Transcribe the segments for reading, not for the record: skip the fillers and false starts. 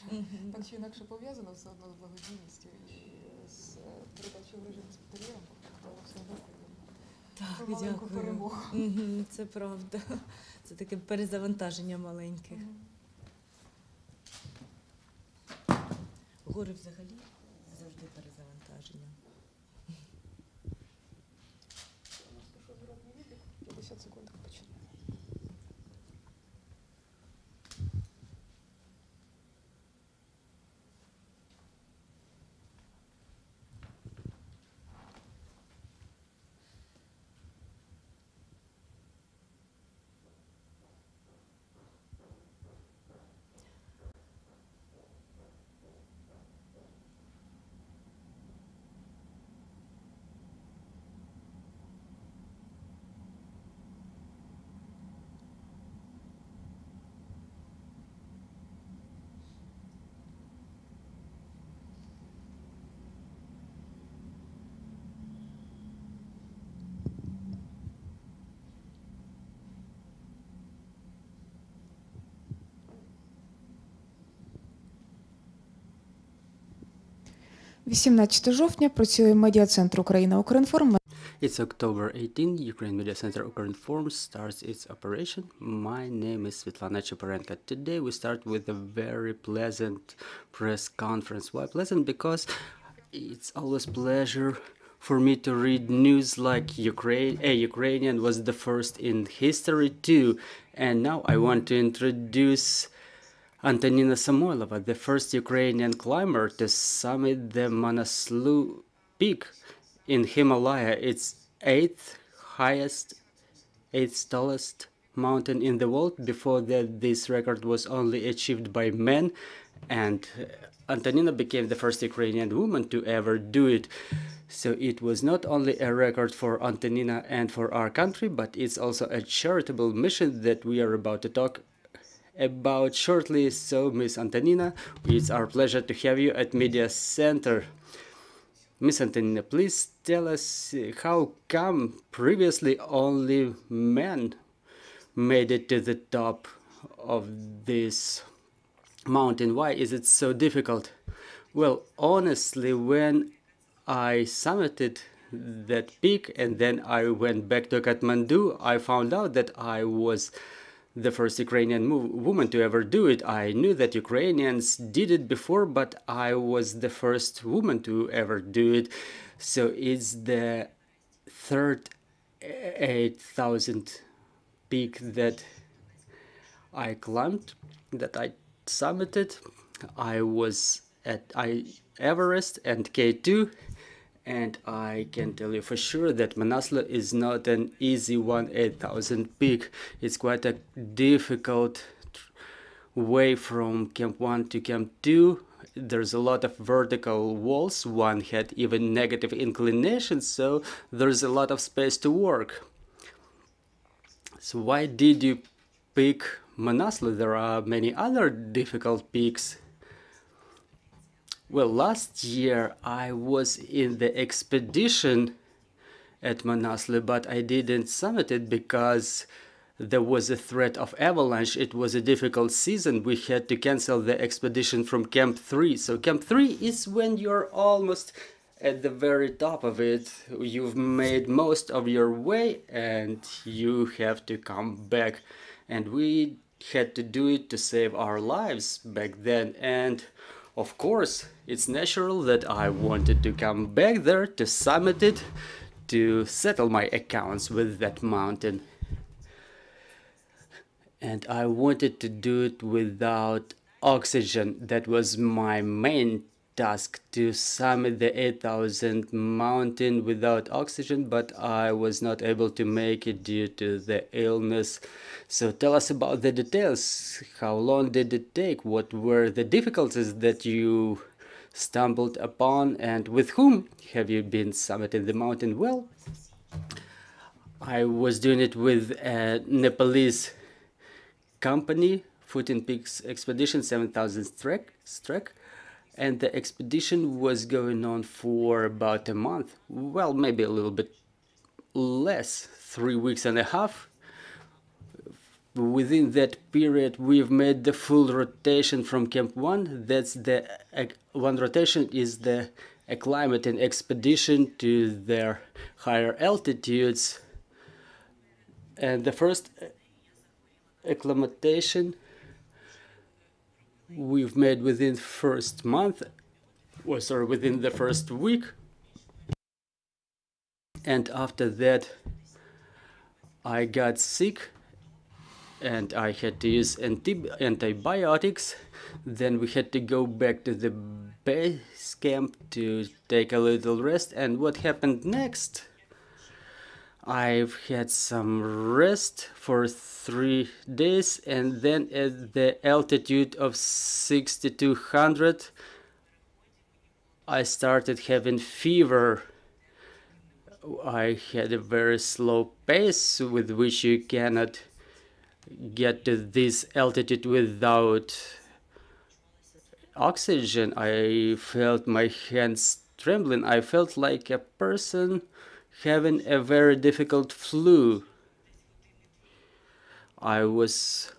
Так чи інакше пов'язано все одно з благодійністю і з передачею вражень госпітальєрам, все одно Так, маленьку дякую. перемогу. Це правда. Це таке перезавантаження маленьке. Гори взагалі завжди перезавантаження. 50 секунд починає. жовтня працює медіа-центр Україна Укрінформ. It's October 18. Ukraine Media Center Ukrinform starts its operation. My name is Svetlana Cheparenko. Today we start with a very pleasant press conference. Why pleasant? Because it's always pleasure for me to read news like a Ukrainian was the first in history too. And now I want to introduce Antonina Samoilova, the first Ukrainian climber to summit the Manaslu peak in Himalaya. It's eighth tallest mountain in the world. Before that, this record was only achieved by men, and Antonina became the first Ukrainian woman to ever do it. So it was not only a record for Antonina and for our country, but it's also a charitable mission that we are about to talk about shortly. So, Miss Antonina, it's our pleasure to have you at Media Center. Miss Antonina, please tell us how come previously only men made it to the top of this mountain? Why is it so difficult? Well, honestly, when I summited that peak and then I went back to Kathmandu, I found out that I was the first Ukrainian woman to ever do it. I knew that Ukrainians did it before, but I was the first woman to ever do it. So it's the third 8,000 peak that I climbed, that I summited. I was at Everest and K2. And I can tell you for sure that Manaslu is not an easy 8,000 peak. It's quite a difficult way from Camp 1 to Camp 2. There's a lot of vertical walls. One had even negative inclinations, so there's a lot of space to work. So why did you pick Manaslu? There are many other difficult peaks. Well, last year I was in the expedition at Manaslu, but I didn't summit it because there was a threat of avalanche. It was a difficult season. We had to cancel the expedition from Camp 3. So Camp 3 is when you're almost at the very top of it. You've made most of your way and you have to come back. And we had to do it to save our lives back then. And of course, it's natural that I wanted to come back there to summit it, to settle my accounts with that mountain. And I wanted to do it without oxygen. That was my main task, to summit the 8,000 mountain without oxygen, but I was not able to make it due to the illness. So tell us about the details. How long did it take? What were the difficulties that you stumbled upon, and with whom have you been summiting the mountain? Well, I was doing it with a Nepalese company, Foot in Peaks Expedition 7,000 Trek, and the expedition was going on for about a month. Well, maybe a little bit less, 3 weeks and a half. within that period, we've made the full rotation from Camp 1. That's the one rotation is the acclimating expedition to their higher altitudes. And the first acclimatation we've made within the first month, or sorry, within the first week. And after that, I got sick and I had to use antibiotics. Then we had to go back to the base camp to take a little rest. And what happened next? I've had some rest for 3 days, and then at the altitude of 6,200 I started having fever. I had a very slow pace with which you cannot get to this altitude without oxygen. I felt my hands trembling. I felt like a person having a very difficult flu. I was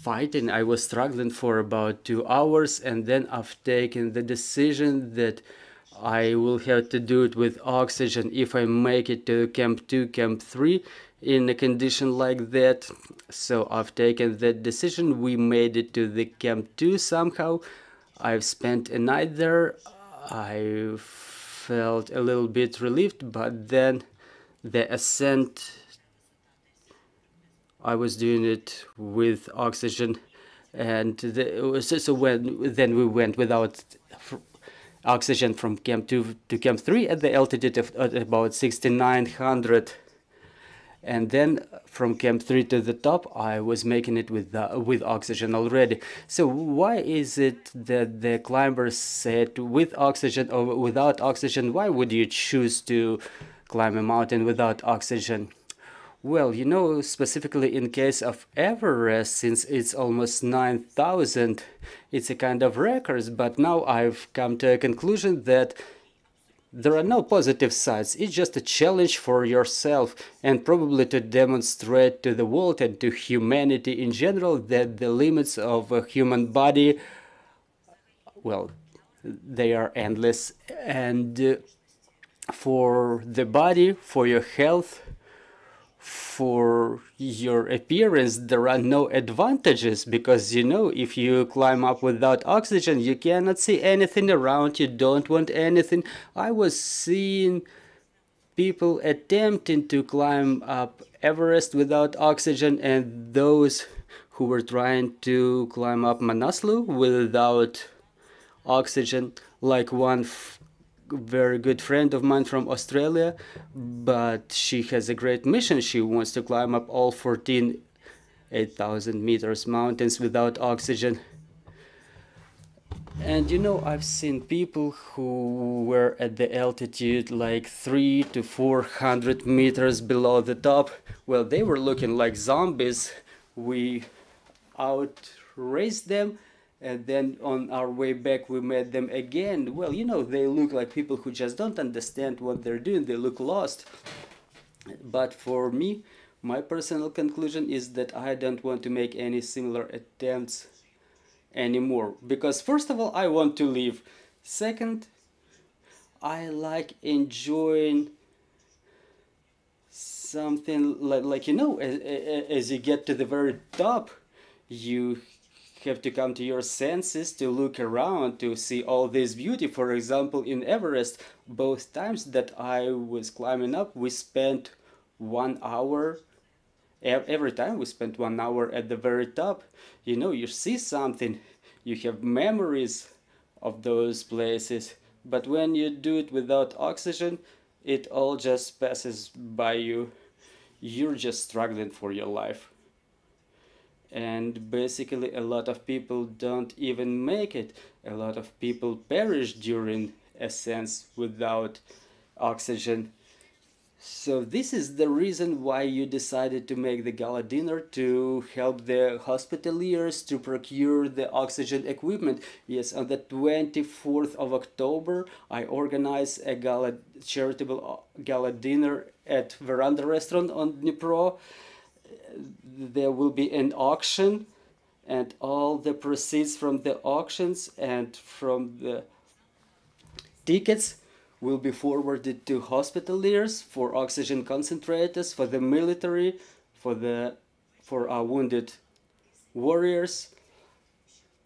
fighting, I was struggling for about 2 hours, and then I've taken the decision that I will have to do it with oxygen if I make it to Camp 2, Camp 3 in a condition like that. So I've taken that decision. We made it to the Camp 2 somehow. I've spent a night there. I felt a little bit relieved, but then the ascent, I was doing it with oxygen, and then we went without oxygen from Camp 2 to Camp 3 at the altitude of about 6,900, and then from Camp 3 to the top I was making it with oxygen already. So why is it that the climbers said with oxygen or without oxygen? Why would you choose to climb a mountain without oxygen? Well, you know, specifically in case of Everest, since it's almost 9,000, it's a kind of record, but now I've come to a conclusion that there are no positive sides. It's just a challenge for yourself, and probably to demonstrate to the world and to humanity in general that the limits of a human body, well, they are endless, and for the body, for your health, for your appearance, there are no advantages, because you know, if you climb up without oxygen, you cannot see anything around, you don't want anything. I was seeing people attempting to climb up Everest without oxygen, and those who were trying to climb up Manaslu without oxygen, like one very good friend of mine from Australia, but she has a great mission. She wants to climb up all 14 8,000 meters mountains without oxygen. And you know, I've seen people who were at the altitude like 300 to 400 meters below the top. Well, they were looking like zombies. We outraced them, and then on our way back we met them again. Well, you know, they look like people who just don't understand what they're doing. They look lost. But for me, my personal conclusion is that I don't want to make any similar attempts anymore, because first of all, I want to live. Second, I like enjoying something like you know, as you get to the very top, you have to come to your senses to look around, to see all this beauty. For example, in Everest, both times that I was climbing up, we spent 1 hour. Every time we spent 1 hour at the very top. You know, you see something, you have memories of those places. But when you do it without oxygen, it all just passes by you. You're just struggling for your life. And basically a lot of people don't even make it. A lot of people perish during ascents without oxygen. So this is the reason why you decided to make the gala dinner, to help the hospitaliers to procure the oxygen equipment. Yes, on the 24th of October, I organized a charitable gala dinner at Veranda Restaurant on Dnipro. there will be an auction, and all the proceeds from the auctions and from the tickets will be forwarded to hospitaliers, for oxygen concentrators, for the military, for our wounded warriors,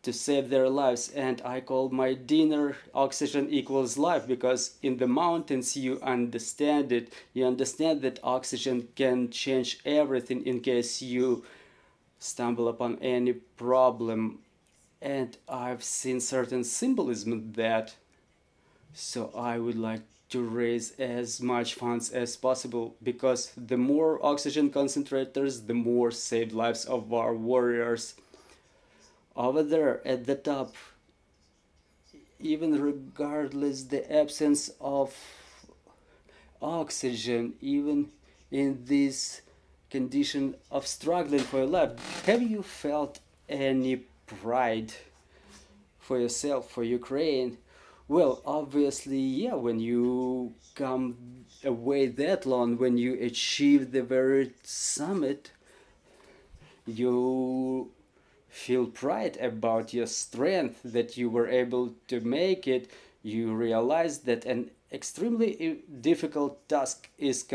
to save their lives. And I call my dinner Oxygen Equals Life, because in the mountains you understand it. You understand that oxygen can change everything in case you stumble upon any problem. And I've seen certain symbolism in that. So I would like to raise as much funds as possible, because the more oxygen concentrators, the more saved lives of our warriors. Over there at the top, even regardless the absence of oxygen, even in this condition of struggling for your life, have you felt any pride for yourself, for Ukraine? Well, obviously, yeah, when you come away that long, when you achieve the very summit, you feel pride about your strength, that you were able to make it. You realize that an extremely difficult task is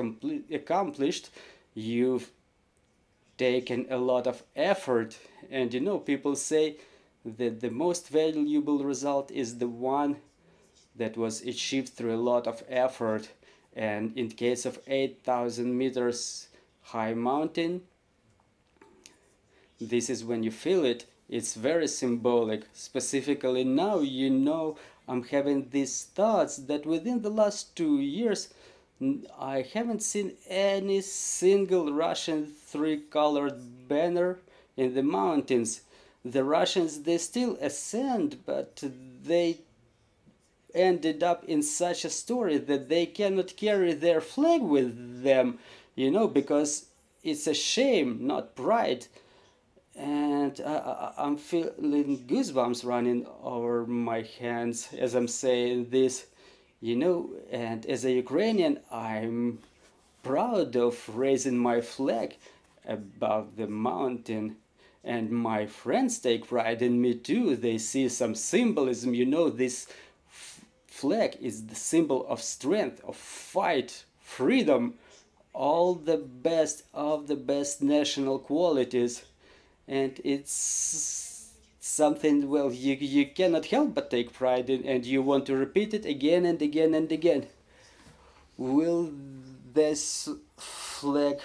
accomplished. You've taken a lot of effort, and you know, people say that the most valuable result is the one that was achieved through a lot of effort. And in case of 8,000 meters high mountain, this is when you feel it. It's very symbolic. Specifically now, you know, I'm having these thoughts that within the last 2 years, I haven't seen any single Russian three-colored banner in the mountains. The Russians, they still ascend, but they ended up in such a story that they cannot carry their flag with them, you know, because it's a shame, not pride. And I'm feeling goosebumps running over my hands as I'm saying this, you know. And as a Ukrainian, I'm proud of raising my flag above the mountain. And my friends take pride in me too. They see some symbolism, you know. This flag is the symbol of strength, of fight, freedom, all the best of the best national qualities. And it's something, well, you cannot help but take pride in, and you want to repeat it again and again and again. Will this flag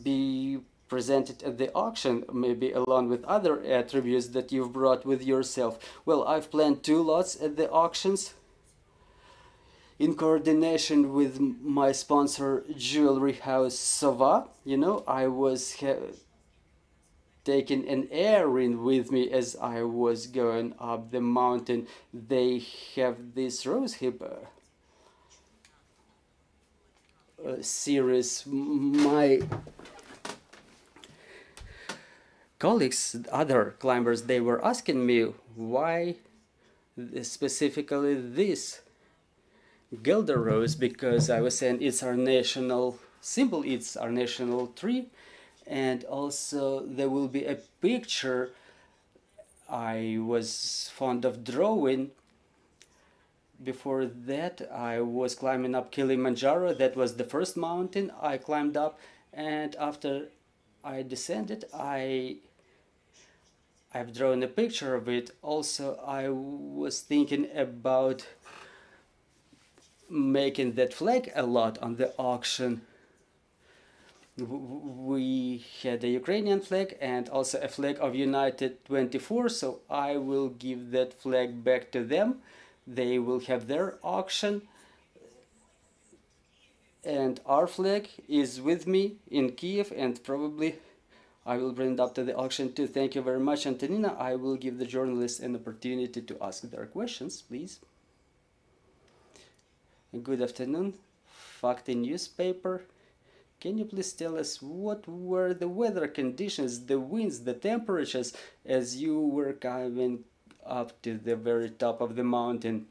be presented at the auction, maybe along with other attributes that you've brought with yourself? Well, I've planned 2 lots at the auctions in coordination with my sponsor, jewelry house Sova. You know, I was taking an earring with me as I was going up the mountain. They have this rosehip series. My colleagues, other climbers, they were asking me why specifically this Gelder rose, because I was saying it's our national symbol, it's our national tree. And also there will be a picture. I was fond of drawing. Before that, I was climbing up Kilimanjaro. That was the first mountain I climbed up. And after I descended, I've drawn a picture of it. Also, I was thinking about making that flag a lot on the auction. We had a Ukrainian flag and also a flag of United 24, so I will give that flag back to them. They will have their auction, and our flag is with me in Kiev, and probably I will bring it up to the auction too. Thank you very much, Antonina. I will give the journalists an opportunity to ask their questions, please. Good afternoon. Fakti newspaper. Can you please tell us what were the weather conditions, the winds, the temperatures as you were coming up to the very top of the mountain?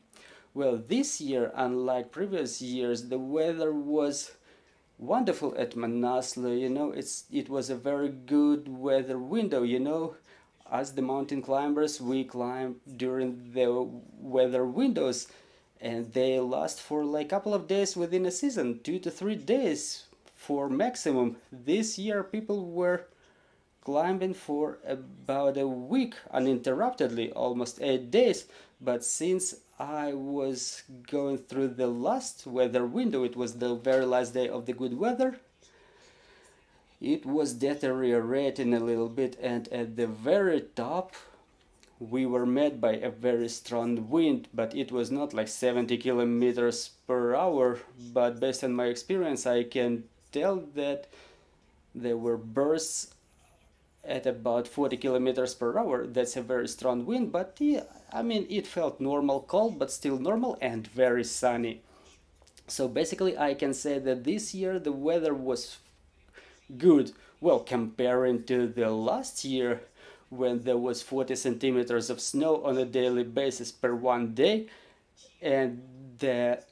Well, this year, unlike previous years, the weather was wonderful at Manaslu, you know, it was a very good weather window, you know. As the mountain climbers, we climb during the weather windows, and they last for like a couple of days within a season, 2 to 3 days for maximum. This year people were climbing for about a week uninterruptedly, almost 8 days. But since I was going through the last weather window, it was the very last day of the good weather, it was deteriorating a little bit, and at the very top we were met by a very strong wind, but it was not like 70 kilometers per hour. But based on my experience, I can tell that there were bursts at about 40 kilometers per hour. That's a very strong wind, but yeah, I mean, it felt normal, cold, but still normal, and very sunny. So basically I can say that this year the weather was good. Well, comparing to the last year, when there was 40 centimeters of snow on a daily basis per one day, and the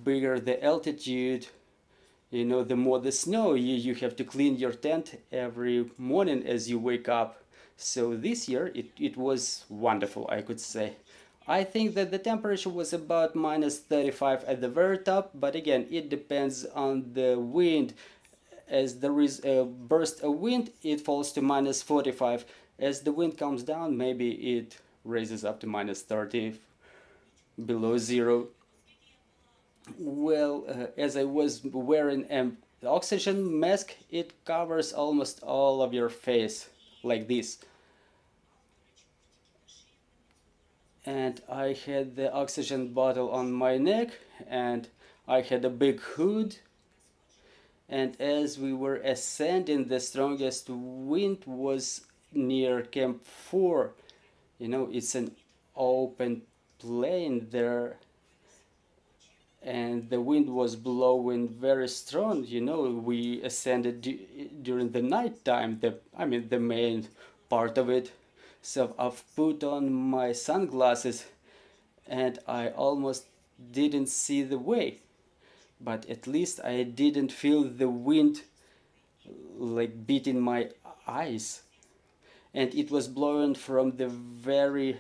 bigger the altitude, you know, the more the snow, you have to clean your tent every morning as you wake up. So this year it was wonderful, I could say. I think that the temperature was about minus 35 at the very top, but again, it depends on the wind. As there is a burst of wind, it falls to minus 45. As the wind comes down, maybe it raises up to minus 30, below zero. Well, as I was wearing an oxygen mask, it covers almost all of your face, like this. And I had the oxygen bottle on my neck, and I had a big hood. And as we were ascending, the strongest wind was near Camp 4. You know, it's an open plain there, and the wind was blowing very strong. You know, we ascended during the night time, the main part of it. So I've put on my sunglasses, and I almost didn't see the way. But at least I didn't feel the wind like beating my eyes. And it was blowing from my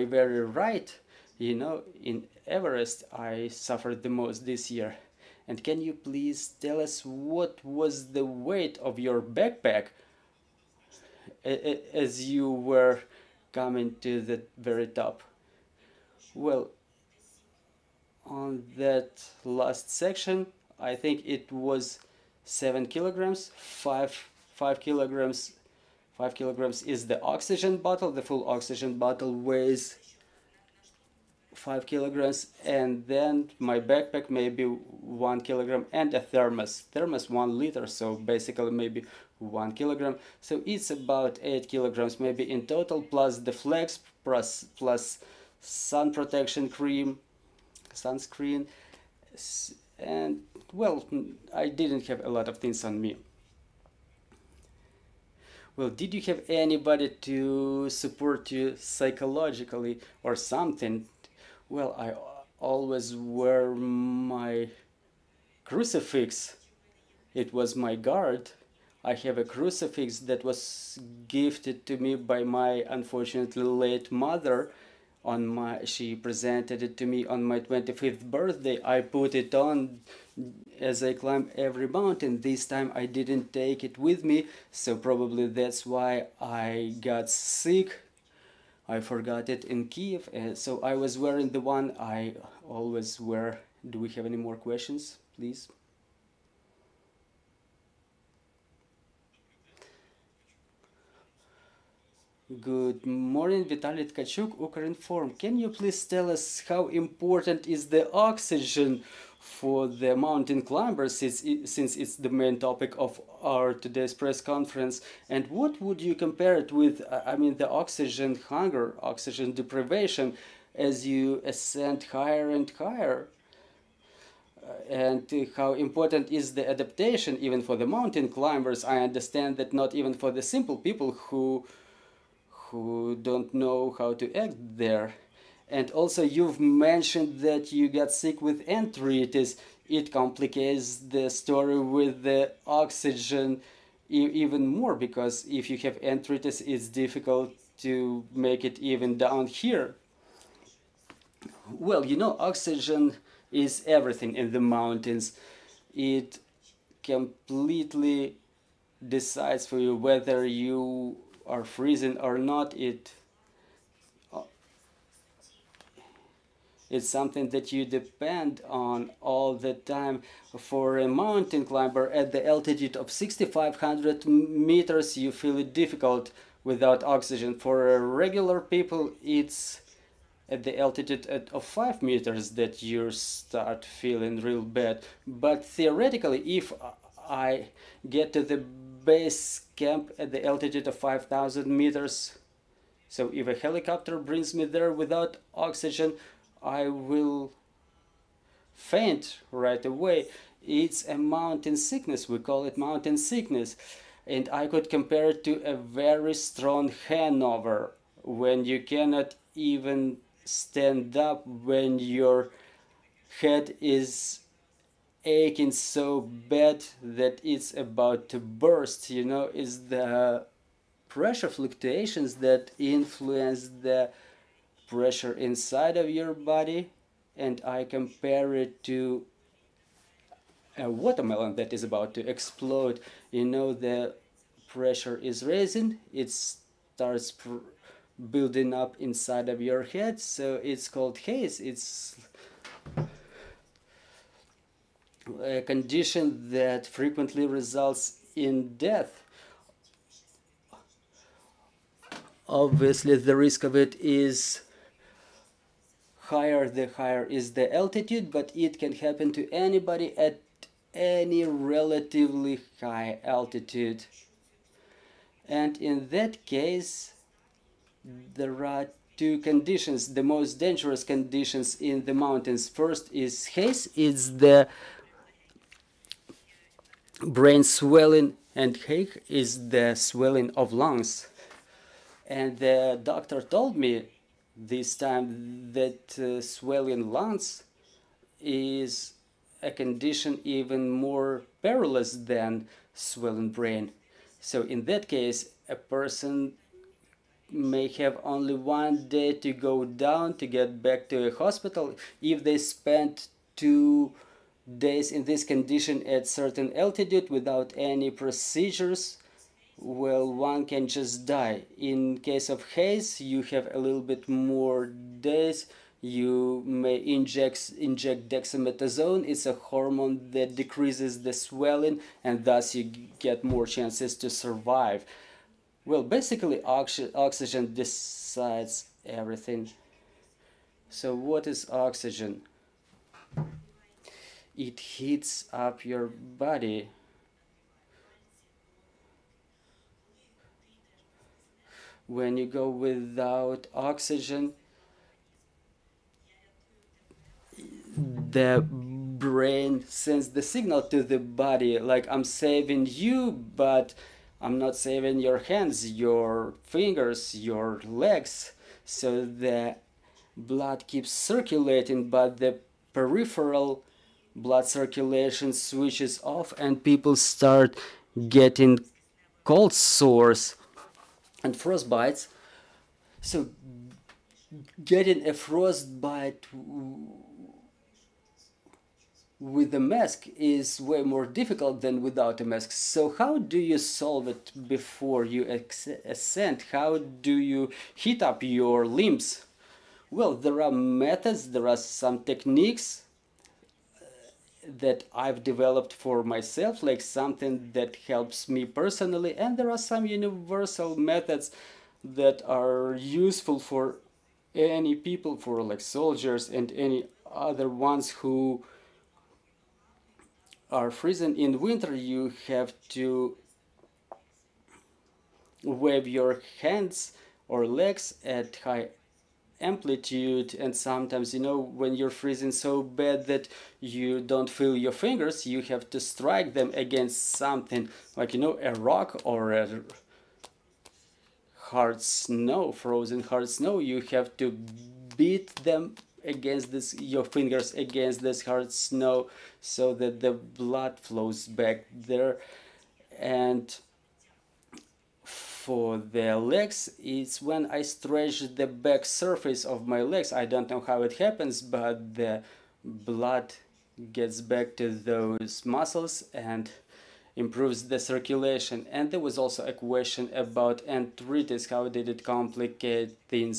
very right. You know, in Everest I suffered the most this year. And can you please tell us what was the weight of your backpack as you were coming to the very top? Well, on that last section, I think it was 7 kilograms. 5 kilograms. 5 kilograms is the oxygen bottle. The full oxygen bottle weighs 5 kilograms, and then my backpack maybe 1 kilogram, and a thermos 1 liter, so basically maybe 1 kilogram. So it's about 8 kilograms maybe in total, plus the flex, plus sun protection cream, sunscreen, and well, I didn't have a lot of things on me. Well, did you have anybody to support you psychologically or something? Well, I always wear my crucifix. It was my guard. I have a crucifix that was gifted to me by my unfortunately late mother. She presented it to me on my 25th birthday. I put it on as I climb every mountain. This time I didn't take it with me, so probably that's why I got sick. I forgot it in Kiev, so I was wearing the one I always wear. Do we have any more questions, please? Good morning, Vitaly Tkachuk, Ukrinform. Can you please tell us how important is the oxygen for the mountain climbers, since it's the main topic of our today's press conference? And what would you compare it with, I mean, the oxygen hunger, oxygen deprivation, as you ascend higher and higher? And how important is the adaptation even for the mountain climbers? I understand that not even for the simple people who don't know how to act there. And also you've mentioned that you got sick with arthritis. It complicates the story with the oxygen even more, because if you have arthritis, it's difficult to make it even down here. Well, you know, oxygen is everything in the mountains. It completely decides for you whether you are freezing or not. It's something that you depend on all the time. For a mountain climber at the altitude of 6,500 meters, you feel it difficult without oxygen. For regular people, it's at the altitude of 5 meters that you start feeling real bad. But theoretically, if I get to the base camp at the altitude of 5,000 meters, so if a helicopter brings me there without oxygen, I will faint right away. It's a mountain sickness. We call it mountain sickness. And I could compare it to a very strong hangover, when you cannot even stand up, when your head is aching so bad that it's about to burst. You know, it's the pressure fluctuations that influence the pressure inside of your body. And I compare it to a watermelon that is about to explode. You know, the pressure is rising, it starts building up inside of your head, so it's called haze. It's a condition that frequently results in death. Obviously, the risk of it is higher the higher is the altitude, but it can happen to anybody at any relatively high altitude. And in that case, there are two conditions, the most dangerous conditions in the mountains. First is haze, it's the brain swelling, and haze is the swelling of lungs. And the doctor told me this time that swelling lungs is a condition even more perilous than swelling brain. So in that case, a person may have only 1 day to go down to get back to a hospital. If they spend 2 days in this condition at certain altitude without any procedures, well, one can just die. In case of haze, you have a little bit more days. You may inject dexamethasone. It's a hormone that decreases the swelling, and thus you get more chances to survive. Well, basically oxygen decides everything. So what is oxygen? It heats up your body. When you go without oxygen, the brain sends the signal to the body, like, I'm saving you, but I'm not saving your hands, your fingers, your legs. So the blood keeps circulating, but the peripheral blood circulation switches off, and people start getting cold sores and frostbites. So getting a frostbite with a mask is way more difficult than without a mask. So how do you solve it before you ascend? How do you heat up your limbs? Well, there are methods, there are some techniques that I've developed for myself, like something that helps me personally, and there are some universal methods that are useful for any people, for like soldiers and any other ones who are freezing in winter. You have to wave your hands or legs at high amplitude, and sometimes, you know, when you're freezing so bad that you don't feel your fingers, you have to strike them against something, like, you know, a rock or a hard snow, frozen hard snow. You have to beat them against this, your fingers against this hard snow, so that the blood flows back there. And for the legs, it's when I stretch the back surface of my legs. I don't know how it happens, but the blood gets back to those muscles and improves the circulation. And there was also a question about arthritis. How did it complicate things?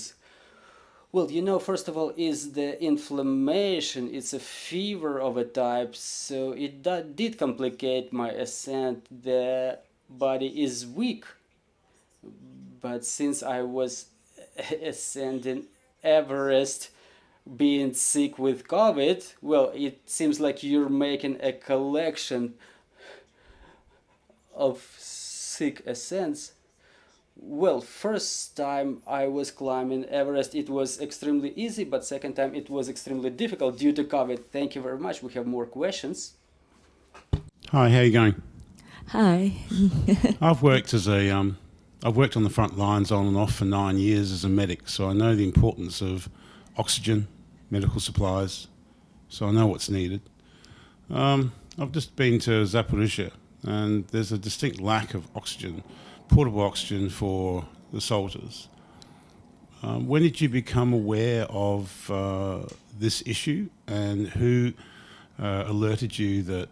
Well, you know, first of all, is the inflammation. It's a fever of a type, so it did complicate my ascent. The body is weak, but since I was ascending Everest, being sick with COVID, well, it seems like you're making a collection of sick ascents. Well, first time I was climbing Everest, it was extremely easy, but second time it was extremely difficult due to COVID. Thank you very much. We have more questions. Hi, how are you going? Hi. I've worked on the front lines on and off for 9 years as a medic, so I know the importance of oxygen, medical supplies, so I know what's needed. I've just been to Zaporizhzhia, and there's a distinct lack of oxygen, portable oxygen for the soldiers. When did you become aware of this issue, and who alerted you that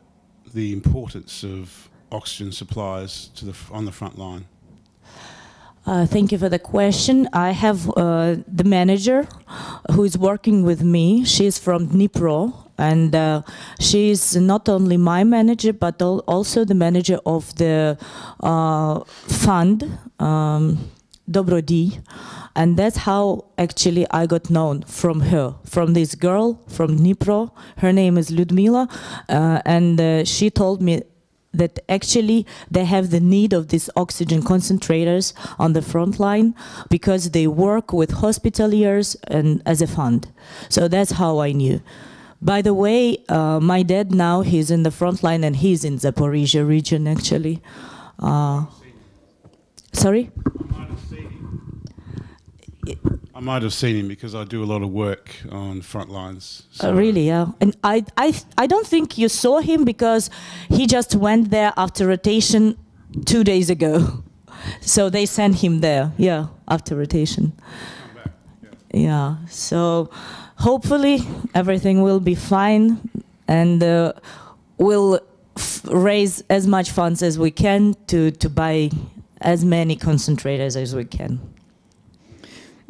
the importance of oxygen supplies to on the front line? Thank you for the question. I have the manager who is working with me. She's from Dnipro, and she's not only my manager, but also the manager of the fund, Dobrodi. And that's how actually I got known from her, from this girl from Dnipro. Her name is Ludmila, and she told me that actually they have the need of these oxygen concentrators on the front line because they work with hospitaliers and as a fund. So that's how I knew. By the way, my dad now, he's in the front line and he's in Zaporizhzhia region actually. Sorry? I might have seen him because I do a lot of work on front lines. So. Really, yeah. And I don't think you saw him because he just went there after rotation 2 days ago. So they sent him there, yeah, after rotation. Yeah, so hopefully everything will be fine, and we'll raise as much funds as we can to buy as many concentrators as we can.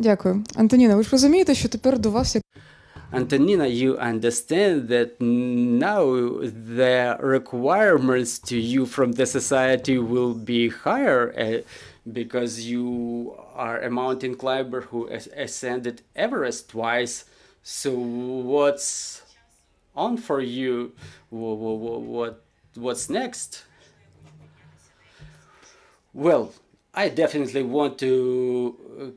Дякую. Антоніна, ви ж розумієте, що тепер до вас як Antonina, you understand that now the requirements to you from the society will be higher because you are a mountain climber who ascended Everest twice. So what's on for you? What's next? Well, I definitely want to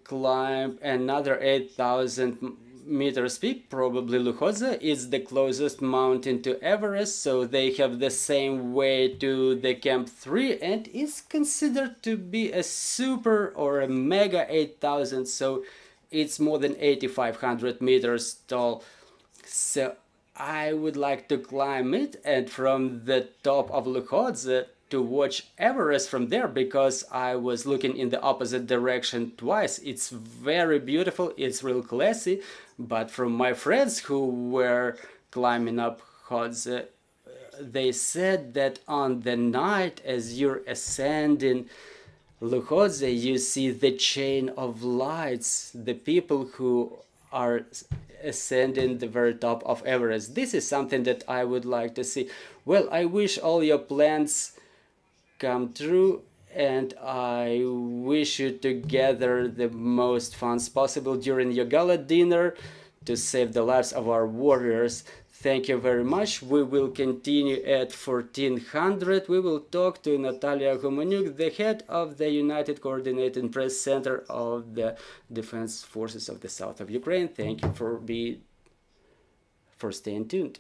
climb another 8,000 meters peak. Probably Lukhodze is the closest mountain to Everest, so they have the same way to the Camp 3, and is considered to be a super or a mega 8,000, so it's more than 8,500 meters tall. So I would like to climb it, and from the top of Lukhodze to watch Everest from there, because I was looking in the opposite direction twice. It's very beautiful, it's real classy, but from my friends who were climbing up Lukhodze, they said that on the night as you're ascending Lukhodze, you see the chain of lights, the people who are ascending the very top of Everest. This is something that I would like to see. Well, I wish all your plans come true, and I wish you to gather the most funds possible during your gala dinner to save the lives of our warriors. Thank you very much. We will continue at 1400. We will talk to Natalia Gomanyuk, the head of the United Coordinating Press Center of the Defense Forces of the South of Ukraine. Thank you for staying tuned.